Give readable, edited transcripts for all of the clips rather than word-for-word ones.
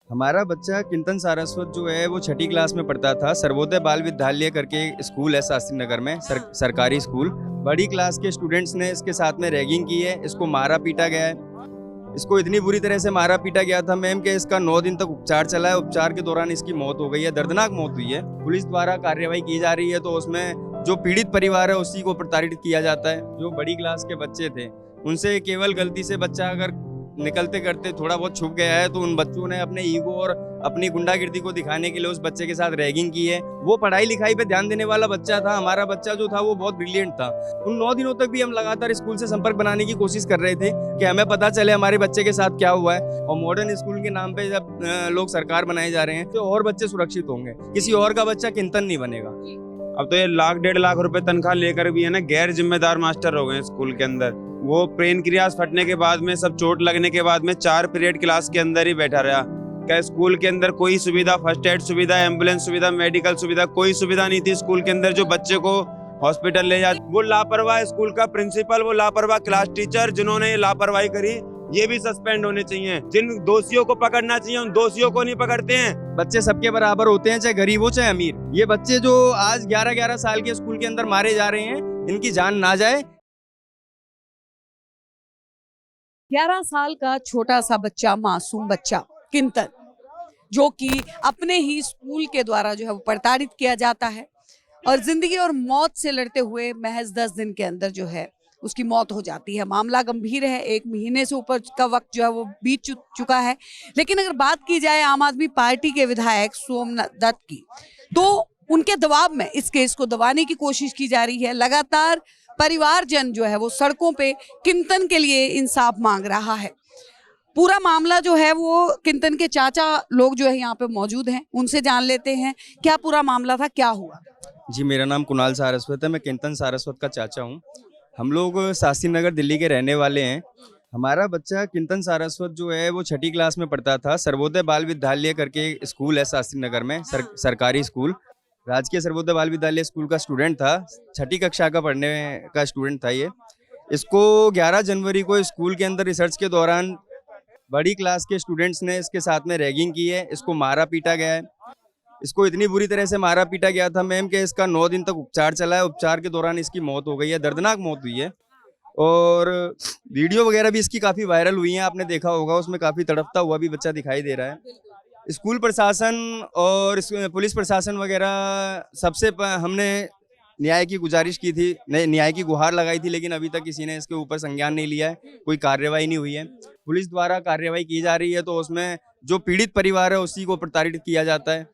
हमारा बच्चा किंतन सारस्वत जो है वो छठी क्लास में पढ़ता था। सर्वोदय बाल विद्यालय करके स्कूल है शास्त्री नगर में, सरकारी स्कूल। बड़ी क्लास के स्टूडेंट्स ने इसके साथ में रैगिंग की है, इसको मारा पीटा गया है। इसको इतनी बुरी तरह से मारा पीटा गया था मैम कि इसका 9 दिन तक उपचार चला है। उपचार के दौरान इसकी मौत हो गई है, दर्दनाक मौत हुई है। पुलिस द्वारा कार्रवाई की जा रही है, तो उसमें जो पीड़ित परिवार है उसी को प्रताड़ित किया जाता है। जो बड़ी क्लास के बच्चे थे उनसे केवल गलती से बच्चा अगर निकलते करते थोड़ा बहुत छुप गया है तो उन बच्चों ने अपने ईगो और अपनी गुंडागिर्दी को दिखाने के लिए उस बच्चे के साथ रैगिंग की है। वो पढ़ाई लिखाई पे ध्यान देने वाला बच्चा था। हमारा बच्चा जो था वो बहुत ब्रिलियंट था। उन 9 दिनों तक भी हम लगातार स्कूल से संपर्क बनाने की कोशिश कर रहे थे कि हमें पता चले हमारे बच्चे के साथ क्या हुआ है। और मॉडर्न स्कूल के नाम पे जब लोग सरकार बनाए जा रहे हैं तो और बच्चे सुरक्षित होंगे, किसी और का बच्चा किंतन नहीं बनेगा। अब तो ये लाख 1.5 लाख रुपए तनख्वाह लेकर भी है ना गैर जिम्मेदार मास्टर हो गए हैं स्कूल के अंदर। वो ब्रेन क्रियास फटने के बाद में, सब चोट लगने के बाद में 4 पीरियड क्लास के अंदर ही बैठा रहा। क्या स्कूल के अंदर कोई सुविधा, फर्स्ट एड सुविधा, एम्बुलेंस सुविधा, मेडिकल सुविधा, कोई सुविधा नहीं थी स्कूल के अंदर जो बच्चे को हॉस्पिटल ले जा। वो लापरवाह स्कूल का प्रिंसिपल, वो लापरवाह क्लास टीचर जिन्होंने ये लापरवाही करी, ये भी सस्पेंड होने चाहिए। जिन दोषियों को पकड़ना चाहिए उन दोषियों को नहीं पकड़ते हैं। बच्चे सबके बराबर होते हैं, चाहे गरीब हो चाहे अमीर। ये बच्चे जो आज 11-11 साल के स्कूल के अंदर मारे जा रहे हैं, इनकी जान ना जाए। 11 साल का छोटा सा बच्चा, मासूम बच्चा किंतन, जो कि अपने ही स्कूल के द्वारा जो है वो प्रताड़ित किया जाता है और जिंदगी और मौत से लड़ते हुए महज 10 दिन के अंदर जो है उसकी मौत हो जाती है। मामला गंभीर है, 1 महीने से ऊपर का वक्त जो है वो बीत चुका है। लेकिन अगर बात की जाए आम आदमी पार्टी के विधायक सोमनाथ दत्त की, तो उनके दबाव में इस केस को दबाने की कोशिश की जा रही है। लगातार परिवारजन जो है वो सड़कों पे किंतन के लिए इंसाफ मांग रहा है। पूरा मामला जो है वो किंतन के चाचा लोग जो है यहाँ पे मौजूद हैं, उनसे जान लेते हैं क्या पूरा मामला था, क्या हुआ। जी, मेरा नाम कुणाल सारस्वत है, मैं किंतन सारस्वत का चाचा हूँ। हम लोग शास्त्री नगर दिल्ली के रहने वाले हैं। हमारा बच्चा किंतन सारस्वत जो है वो छठी क्लास में पढ़ता था। सर्वोदय बाल विद्यालय करके स्कूल है शास्त्री नगर में, सरकारी स्कूल। राजकीय सर्वोदय बाल विद्यालय स्कूल का स्टूडेंट था, छठी कक्षा का पढ़ने का स्टूडेंट था ये। इसको 11 जनवरी को स्कूल के अंदर रिसर्च के दौरान बड़ी क्लास के स्टूडेंट्स ने इसके साथ में रैगिंग की है, इसको मारा पीटा गया है। इसको इतनी बुरी तरह से मारा पीटा गया था मैम कि इसका 9 दिन तक उपचार चला है। उपचार के दौरान इसकी मौत हो गई है, दर्दनाक मौत हुई है। और वीडियो वगैरह भी इसकी काफ़ी वायरल हुई हैं, आपने देखा होगा, उसमें काफ़ी तड़पता हुआ भी बच्चा दिखाई दे रहा है। स्कूल प्रशासन और पुलिस प्रशासन वगैरह सबसे हमने न्याय की गुजारिश की थी, न्याय की गुहार लगाई थी, लेकिन अभी तक किसी ने इसके ऊपर संज्ञान नहीं लिया है, कोई कार्रवाई नहीं हुई है। पुलिस द्वारा कार्रवाई की जा रही है, तो उसमें जो पीड़ित परिवार है उसी को प्रताड़ित किया जाता है।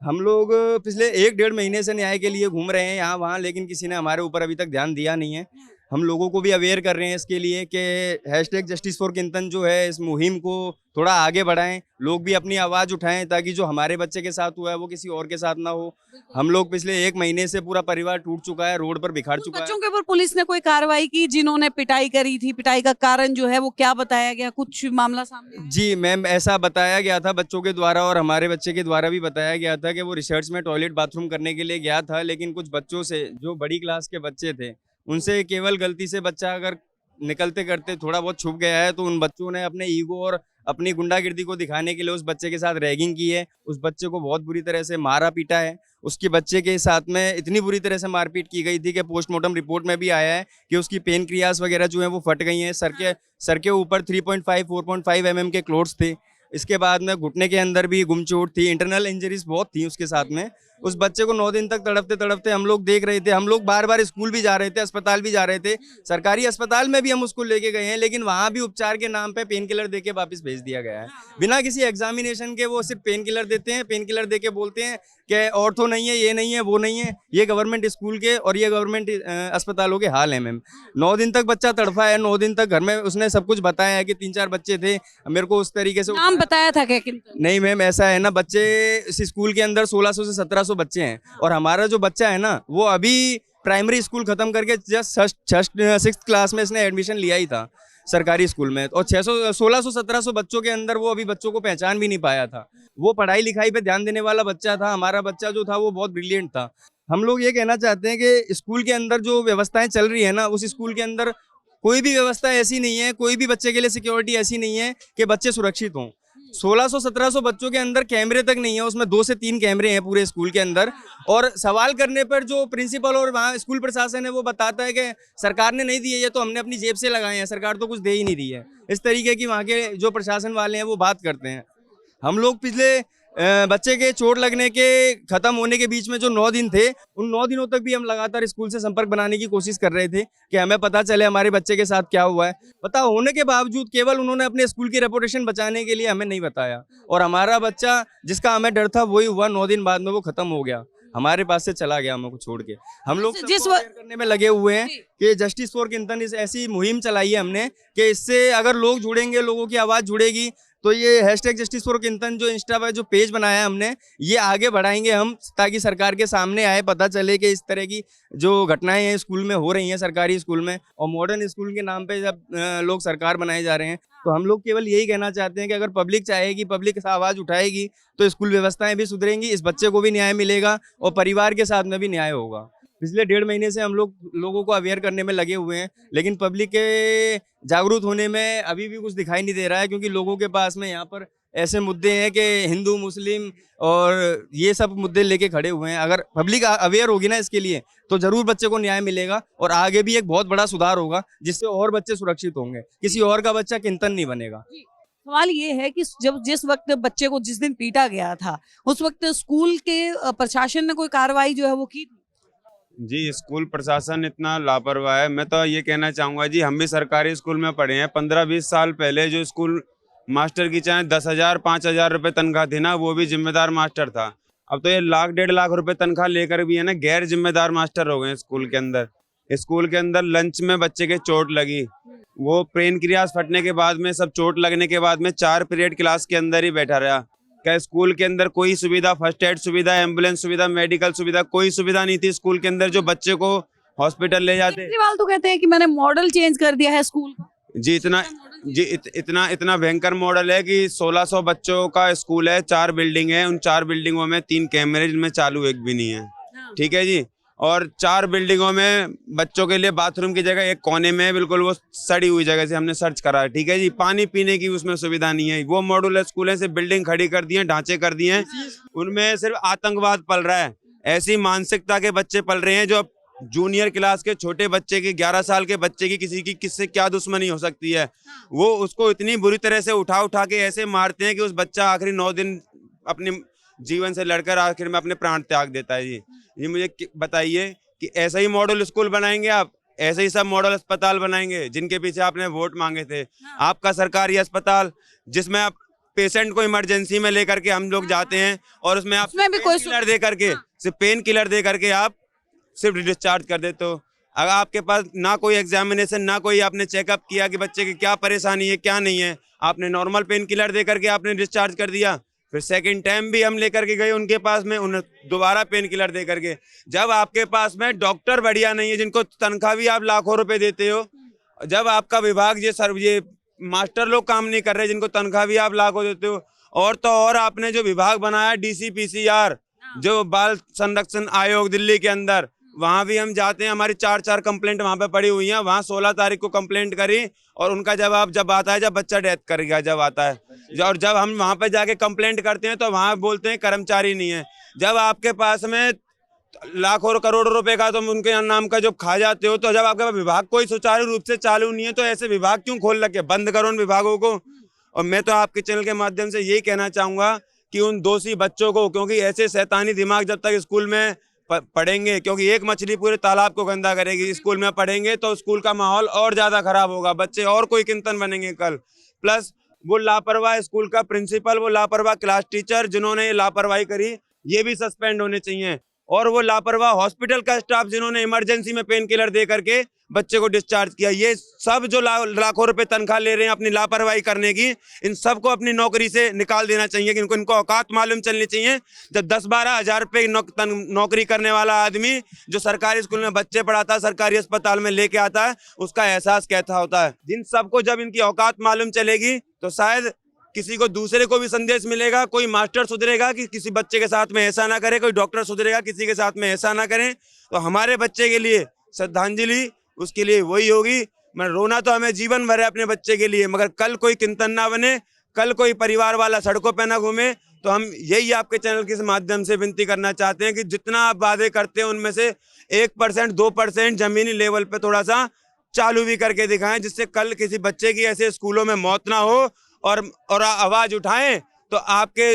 हम लोग पिछले 1-1.5 महीने से न्याय के लिए घूम रहे हैं यहाँ वहाँ, लेकिन किसी ने हमारे ऊपर अभी तक ध्यान दिया नहीं है। हम लोगों को भी अवेयर कर रहे हैं इसके लिए कि #जस्टिस फॉर किंतन जो है इस मुहिम को थोड़ा आगे बढ़ाएं, लोग भी अपनी आवाज़ उठाएं, ताकि जो हमारे बच्चे के साथ हुआ है वो किसी और के साथ ना हो। हम लोग पिछले 1 महीने से पूरा परिवार टूट चुका है, रोड पर बिखर चुका है। बच्चों के ऊपर पुलिस ने कोई कार्रवाई की जिन्होंने पिटाई करी थी? पिटाई का कारण जो है वो क्या बताया गया, कुछ मामला सामने आया? जी मैम, ऐसा बताया गया था बच्चों के द्वारा और हमारे बच्चे के द्वारा भी बताया गया था कि वो रिसर्च में टॉयलेट बाथरूम करने के लिए गया था, लेकिन कुछ बच्चों से, जो बड़ी क्लास के बच्चे थे, उनसे केवल गलती से बच्चा अगर निकलते करते थोड़ा बहुत छुप गया है तो उन बच्चों ने अपने ईगो और अपनी गुंडागिर्दी को दिखाने के लिए उस बच्चे के साथ रैगिंग की है। उस बच्चे को बहुत बुरी तरह से मारा पीटा है। उसके बच्चे के साथ में इतनी बुरी तरह से मारपीट की गई थी कि पोस्टमार्टम रिपोर्ट में भी आया है कि उसकी पेन क्रियास वगैरह जो है वो फट गई हैं। सर के ऊपर 3.5 4.5 mm के क्लोट्स थे। इसके बाद में घुटने के अंदर भी गुमचोट थी, इंटरनल इंजरीज बहुत थी उसके साथ में। उस बच्चे को 9 दिन तक तड़पते तड़पते हम लोग देख रहे थे। हम लोग बार बार स्कूल भी जा रहे थे, अस्पताल भी जा रहे थे, सरकारी अस्पताल में भी हम उसको लेके गए हैं, लेकिन वहाँ भी उपचार के नाम पे पेन किलर देके वापस भेज दिया गया है। बिना किसी एग्जामिनेशन के वो सिर्फ पेन किलर देते हैं, पेन किलर देके बोलते हैं कि ऑर्थो नहीं है, ये नहीं है, वो नहीं है। ये गवर्नमेंट स्कूल के और ये गवर्नमेंट अस्पतालों के हाल है मैम। 9 दिन तक बच्चा तड़फा है, 9 दिन तक घर में उसने सब कुछ बताया है कि 3-4 बच्चे थे, मेरे को उस तरीके से नाम बताया था क्या किंतन? नहीं मैम, ऐसा है ना, बच्चे इस स्कूल के अंदर 1600 से 1700 बच्चे हैं और हमारा जो बच्चा है ना वो अभी प्राइमरी स्कूल खत्म करके जस्ट 6th क्लास में इसने एडमिशन लिया ही था सरकारी स्कूल में, और 1600-1700 बच्चों के अंदर वो अभी बच्चों को पहचान भी नहीं पाया था। वो पढ़ाई लिखाई पे ध्यान देने वाला बच्चा था। हमारा बच्चा जो था वो बहुत ब्रिलियंट था। हम लोग ये कहना चाहते हैं कि स्कूल के अंदर जो व्यवस्थाएं चल रही है ना, उस स्कूल के अंदर कोई भी व्यवस्था ऐसी नहीं है, कोई भी बच्चे के लिए सिक्योरिटी ऐसी नहीं है कि बच्चे सुरक्षित हों। 1600-1700 बच्चों के अंदर कैमरे तक नहीं है, उसमें 2 से 3 कैमरे हैं पूरे स्कूल के अंदर। और सवाल करने पर जो प्रिंसिपल और वहाँ स्कूल प्रशासन है वो बताता है कि सरकार ने नहीं दिए, ये तो हमने अपनी जेब से लगाए हैं, सरकार तो कुछ दे ही नहीं रही है। इस तरीके की वहाँ के जो प्रशासन वाले हैं वो बात करते हैं। हम लोग पिछले बच्चे के चोट लगने के खत्म होने के बीच में जो 9 दिन थे, उन 9 दिनों तक भी हम लगातार स्कूल से संपर्क बनाने की कोशिश कर रहे थे कि हमें पता चले हमारे बच्चे के साथ क्या हुआ है। पता होने के बावजूद केवल उन्होंने अपने स्कूल की रेपुटेशन बचाने के लिए हमें नहीं बताया, और हमारा बच्चा जिसका हमें डर था वही हुआ। 9 दिन बाद में वो खत्म हो गया, हमारे पास से चला गया हमको छोड़ के। हम लोग जिस सबको अवेयर करने में लगे हुए हैं कि जस्टिस फॉर किंतन इस ऐसी मुहिम चलाई है हमने कि इससे अगर लोग जुड़ेंगे, लोगों की आवाज़ जुड़ेगी, तो ये हैशटैग जस्टिस फॉर किंतन जो इंस्टा पर जो पेज बनाया है हमने, ये आगे बढ़ाएंगे हम, ताकि सरकार के सामने आए, पता चले कि इस तरह की जो घटनाएं हैं स्कूल में हो रही हैं, सरकारी स्कूल में। और मॉडर्न स्कूल के नाम पे जब लोग सरकार बनाए जा रहे हैं, तो हम लोग केवल यही कहना चाहते हैं कि अगर पब्लिक चाहेगी, पब्लिक आवाज़ उठाएगी, तो स्कूल व्यवस्थाएं भी सुधरेंगी, इस बच्चे को भी न्याय मिलेगा और परिवार के साथ में भी न्याय होगा। पिछले 1.5 महीने से हम लोग लोगों को अवेयर करने में लगे हुए हैं, लेकिन पब्लिक के जागरूक होने में अभी भी कुछ दिखाई नहीं दे रहा है, क्योंकि लोगों के पास में यहाँ पर ऐसे मुद्दे हैं कि हिंदू, मुस्लिम और ये सब मुद्दे लेके खड़े हुए हैं। अगर पब्लिक अवेयर होगी ना इसके लिए, तो जरूर बच्चे को न्याय मिलेगा और आगे भी एक बहुत बड़ा सुधार होगा, जिससे और बच्चे सुरक्षित होंगे, किसी और का बच्चा किंतन नहीं बनेगा। सवाल ये है कि जब जिस वक्त बच्चे को जिस दिन पीटा गया था, उस वक्त स्कूल के प्रशासन ने कोई कार्रवाई जो है वो की? जी, स्कूल प्रशासन इतना लापरवाह है। मैं तो ये कहना चाहूँगा जी, हम भी सरकारी स्कूल में पढ़े हैं। 15-20 साल पहले जो स्कूल मास्टर की चाहे 10,000 5,000 रुपये तनख्वाह थी ना, वो भी जिम्मेदार मास्टर था। अब तो ये 1,00,000 1.5 लाख रुपए तनख्वाह लेकर भी है ना, गैर जिम्मेदार मास्टर हो गए स्कूल के अंदर। स्कूल के अंदर लंच में बच्चे के चोट लगी, वो ब्रेन क्रियास फटने के बाद में, सब चोट लगने के बाद में 4 पीरियड क्लास के अंदर ही बैठा रहा। क्या स्कूल के अंदर कोई सुविधा, फर्स्ट एड सुविधा, एम्बुलेंस सुविधा, मेडिकल सुविधा, कोई सुविधा नहीं थी स्कूल के अंदर जो बच्चे को हॉस्पिटल ले जाते। केजरीवाल तो कहते हैं कि मैंने मॉडल चेंज कर दिया है स्कूल का। जी इतना भयंकर मॉडल है कि 1600 बच्चों का स्कूल है, 4 बिल्डिंग है, उन 4 बिल्डिंगों में 3 कैमरे जिनमें चालू एक भी नहीं है। ठीक है जी। और 4 बिल्डिंगों में बच्चों के लिए बाथरूम की जगह एक कोने में बिल्कुल वो सड़ी हुई जगह से हमने सर्च करा है। ठीक है जी। पानी पीने की उसमें सुविधा नहीं है। वो मॉड्यूलर स्कूल है, सिर्फ बिल्डिंग खड़ी कर दी है, ढांचे कर दिए हैं, उनमें सिर्फ आतंकवाद पल रहा है। ऐसी मानसिकता के बच्चे पल रहे हैं जो जूनियर क्लास के छोटे बच्चे की, 11 साल के बच्चे की किससे क्या दुश्मनी हो सकती है, वो उसको इतनी बुरी तरह से उठा के ऐसे मारते हैं कि उस बच्चा आखिरी 9 दिन अपने जीवन से लड़कर आखिर में अपने प्राण त्याग देता है। जी ये मुझे बताइए कि ऐसा ही मॉडल स्कूल बनाएंगे आप, ऐसे ही सब मॉडल अस्पताल बनाएंगे जिनके पीछे आपने वोट मांगे थे। आपका सरकारी अस्पताल जिसमें आप पेशेंट को इमरजेंसी में लेकर के हम लोग जाते हैं और उसमें आप पेन किलर दे करके, सिर्फ पेन किलर दे करके आप सिर्फ डिस्चार्ज कर देते हो। अगर आपके पास ना कोई एग्जामिनेशन, ना कोई आपने चेकअप किया कि बच्चे की क्या परेशानी है क्या नहीं है, आपने नॉर्मल पेन किलर दे करके आपने डिस्चार्ज कर दिया। फिर सेकंड टाइम भी हम लेकर के गए उनके पास में, उन्हें दोबारा पेन किलर दे करके। जब आपके पास में डॉक्टर बढ़िया नहीं है जिनको तनख्वाह भी आप लाखों रुपए देते हो, जब आपका विभाग ये मास्टर लोग काम नहीं कर रहे जिनको तनख्वाह भी आप लाखों देते हो, और तो और आपने जो विभाग बनाया DCPCR जो बाल संरक्षण आयोग दिल्ली के अंदर, वहाँ भी हम जाते हैं, हमारी 4 कंप्लेंट वहाँ पे पड़ी हुई हैं। वहाँ 16 तारीख को कंप्लेंट करी और उनका जवाब जब आता है, जब बच्चा डेथ कर गया जब आता है, और जब हम वहाँ पे जाके कंप्लेंट करते हैं तो वहाँ बोलते हैं कर्मचारी नहीं है। जब आपके पास में लाखों करोड़ों रुपए का तुम उनके नाम का जो खा जाते हो, तो जब आपके पास विभाग कोई सुचारू रूप से चालू नहीं है तो ऐसे विभाग क्यों खोल रखे? बंद करो उन विभागों को। और मैं तो आपके चैनल के माध्यम से यही कहना चाहूँगा कि उन दोषी बच्चों को, क्योंकि ऐसे शैतानी दिमाग जब तक स्कूल में पढ़ेंगे, क्योंकि एक मछली पूरे तालाब को गंदा करेगी, स्कूल में पढ़ेंगे तो स्कूल का माहौल और ज़्यादा खराब होगा, बच्चे और कोई किंतन बनेंगे कल। प्लस वो लापरवाह स्कूल का प्रिंसिपल, वो लापरवाह क्लास टीचर जिन्होंने ये लापरवाही करी, ये भी सस्पेंड होने चाहिए। और वो लापरवाह हॉस्पिटल का स्टाफ जिन्होंने इमरजेंसी में पेन किलर दे करके बच्चे को डिस्चार्ज किया, ये सब जो लाखों रुपए तनख्वाह ले रहे हैं अपनी लापरवाही करने की, इन सबको अपनी नौकरी से निकाल देना चाहिए कि इनको औकात मालूम चलनी चाहिए। जब 10-12 हज़ार रुपये नौकरी करने वाला आदमी जो सरकारी स्कूल में बच्चे पढ़ाता है, सरकारी अस्पताल में लेके आता है, उसका एहसास कैसा होता है। जिन सबको जब इनकी औकात मालूम चलेगी तो शायद किसी को दूसरे को भी संदेश मिलेगा, कोई मास्टर सुधरेगा कि किसी बच्चे के साथ में ऐसा ना करे, कोई डॉक्टर सुधरेगा किसी के साथ में ऐसा ना करें। तो हमारे बच्चे के लिए श्रद्धांजलि उसके लिए वही होगी। मैं रोना तो हमें जीवन भर है अपने बच्चे के लिए, मगर कल कोई किंतन ना बने, कल कोई परिवार वाला सड़कों पे ना घूमे। तो हम यही आपके चैनल के माध्यम से विनती करना चाहते हैं कि जितना आप वादे करते हैं उनमें से 1% 2% जमीनी लेवल पे थोड़ा सा चालू भी करके दिखाएं, जिससे कल किसी बच्चे की ऐसे स्कूलों में मौत ना हो। और आवाज उठाएं तो आपके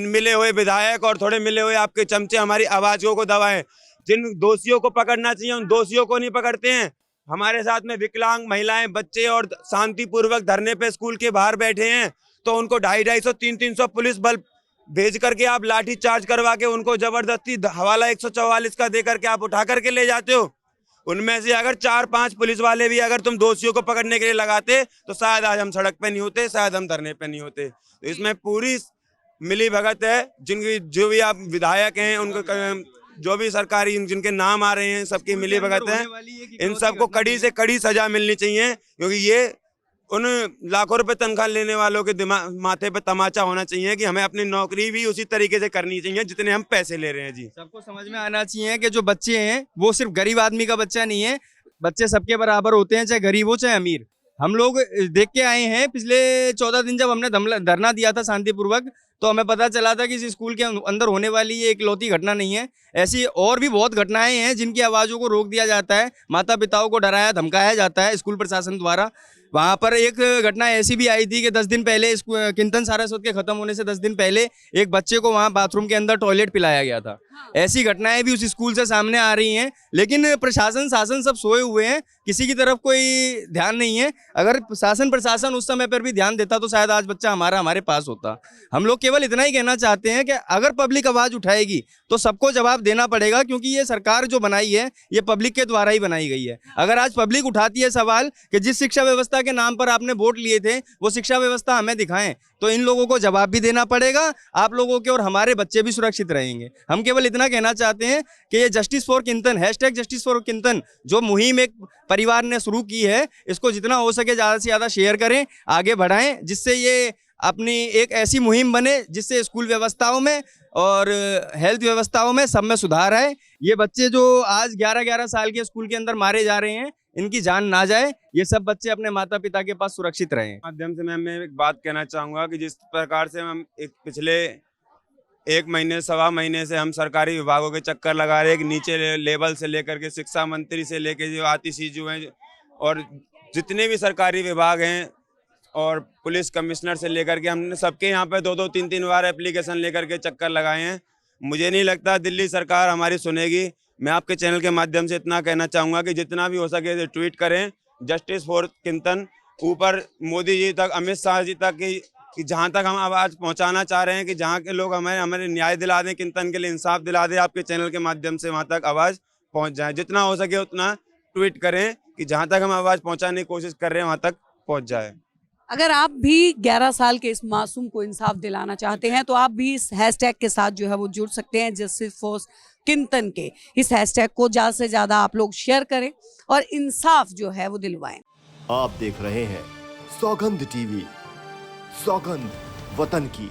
मिले हुए विधायक और थोड़े मिले हुए आपके चमचे हमारी आवाजों को दबाएं। जिन दोषियों को पकड़ना चाहिए उन दोषियों को नहीं पकड़ते हैं। हमारे साथ में विकलांग महिलाएं, बच्चे और शांतिपूर्वक धरने पे स्कूल के बाहर बैठे हैं, तो उनको 250-250, 300-300 पुलिस बल भेज करके आप लाठी चार्ज करवा के उनको जबरदस्ती हवाला 144 का दे करके आप उठा करके ले जाते हो। उनमें से अगर 4-5 पुलिस वाले भी अगर तुम दोषियों को पकड़ने के लिए लगाते तो शायद आज हम सड़क पे नहीं होते, शायद हम धरने पे नहीं होते। तो इसमें पूरी मिली भगत है। जिनकी जो भी आप विधायक हैं, उनको जो भी सरकारी जिनके नाम आ रहे हैं, सबकी मिली भगत है। इन सबको कड़ी से कड़ी सजा मिलनी चाहिए, क्योंकि ये उन लाखों रुपए तनख्वाह लेने वालों के माथे पे तमाचा होना चाहिए कि हमें अपनी नौकरी भी उसी तरीके से करनी चाहिए जितने हम पैसे ले रहे हैं। जी, सबको समझ में आना चाहिए कि जो बच्चे हैं वो सिर्फ गरीब आदमी का बच्चा नहीं है, बच्चे सबके बराबर होते हैं, चाहे गरीब हो चाहे अमीर। हम लोग देख के आए हैं, पिछले 14 दिन जब हमने धरना दिया था शांतिपूर्वक, तो हमें पता चला था कि इस स्कूल के अंदर होने वाली ये इकलौती घटना नहीं है। ऐसी और भी बहुत घटनाएं हैं जिनकी आवाज़ों को रोक दिया जाता है, माता पिताओं को डराया धमकाया जाता है स्कूल प्रशासन द्वारा। वहाँ पर एक घटना ऐसी भी आई थी कि 10 दिन पहले किंतन सारस्वत के खत्म होने से 10 दिन पहले एक बच्चे को वहाँ बाथरूम के अंदर टॉयलेट पिलाया गया था। ऐसी घटनाएं भी उस स्कूल से सामने आ रही हैं, लेकिन प्रशासन शासन सब सोए हुए हैं, किसी की तरफ कोई ध्यान नहीं है। अगर शासन प्रशासन उस समय पर भी ध्यान देता तो शायद आज बच्चा हमारे पास होता। हम लोग केवल इतना ही कहना चाहते हैं कि अगर पब्लिक आवाज़ उठाएगी तो सबको जवाब देना पड़ेगा, क्योंकि ये सरकार जो बनाई है ये पब्लिक के द्वारा ही बनाई गई है। अगर आज पब्लिक उठाती है सवाल कि जिस शिक्षा व्यवस्था के नाम पर आपने वोट लिए थे वो शिक्षा व्यवस्था हमें दिखाएं, तो इन लोगों को जवाब भी देना पड़ेगा, आप लोगों के और हमारे बच्चे भी सुरक्षित रहेंगे। हम केवल इतना कहना चाहते हैं कि ये जस्टिस फॉर किंतन #जस्टिस फॉर किंतन जो मुहिम एक परिवार ने शुरू की है, इसको जितना हो सके ज़्यादा से ज़्यादा शेयर करें, आगे बढ़ाएं, जिससे ये अपनी एक ऐसी मुहिम बने जिससे स्कूल व्यवस्थाओं में और हेल्थ व्यवस्थाओं में सब में सुधार आए। ये बच्चे जो आज 11-11 साल के स्कूल के अंदर मारे जा रहे हैं, इनकी जान ना जाए, ये सब बच्चे अपने माता पिता के पास सुरक्षित रहें। माध्यम से मैं एक बात कहना चाहूँगा कि जिस प्रकार से हम पिछले 1 महीने 1.25 महीने से हम सरकारी विभागों के चक्कर लगा रहे हैं, कि नीचे लेवल से लेकर के शिक्षा मंत्री से लेकर जो आतिशी जो हैं और जितने भी सरकारी विभाग हैं और पुलिस कमिश्नर से लेकर के हमने सबके यहाँ पे 2-2 3-3 बार एप्लीकेशन लेकर के चक्कर लगाए हैं। मुझे नहीं लगता दिल्ली सरकार हमारी सुनेगी। मैं आपके चैनल के माध्यम से इतना कहना चाहूँगा कि जितना भी हो सके ट्वीट करें जस्टिस फॉर किंतन, ऊपर मोदी जी तक, अमित शाह जी तक, कि जहाँ तक हम आवाज़ पहुँचाना चाह रहे हैं कि जहाँ के लोग हमें न्याय दिला दें, किंतन के लिए इंसाफ दिला दें, आपके चैनल के माध्यम से वहाँ तक आवाज़ पहुँच जाए। जितना हो सके उतना ट्वीट करें कि जहाँ तक हम आवाज़ पहुँचाने की कोशिश कर रहे हैं वहाँ तक पहुँच जाए। अगर आप भी 11 साल के इस मासूम को इंसाफ दिलाना चाहते हैं तो आप भी इस हैशटैग के साथ जो है वो जुड़ सकते हैं, जस्टिस फॉर किंतन के इस हैशटैग को ज़्यादा से ज़्यादा आप लोग शेयर करें और इंसाफ जो है वो दिलवाएं। आप देख रहे हैं सौगंध टीवी, सौगंध वतन की।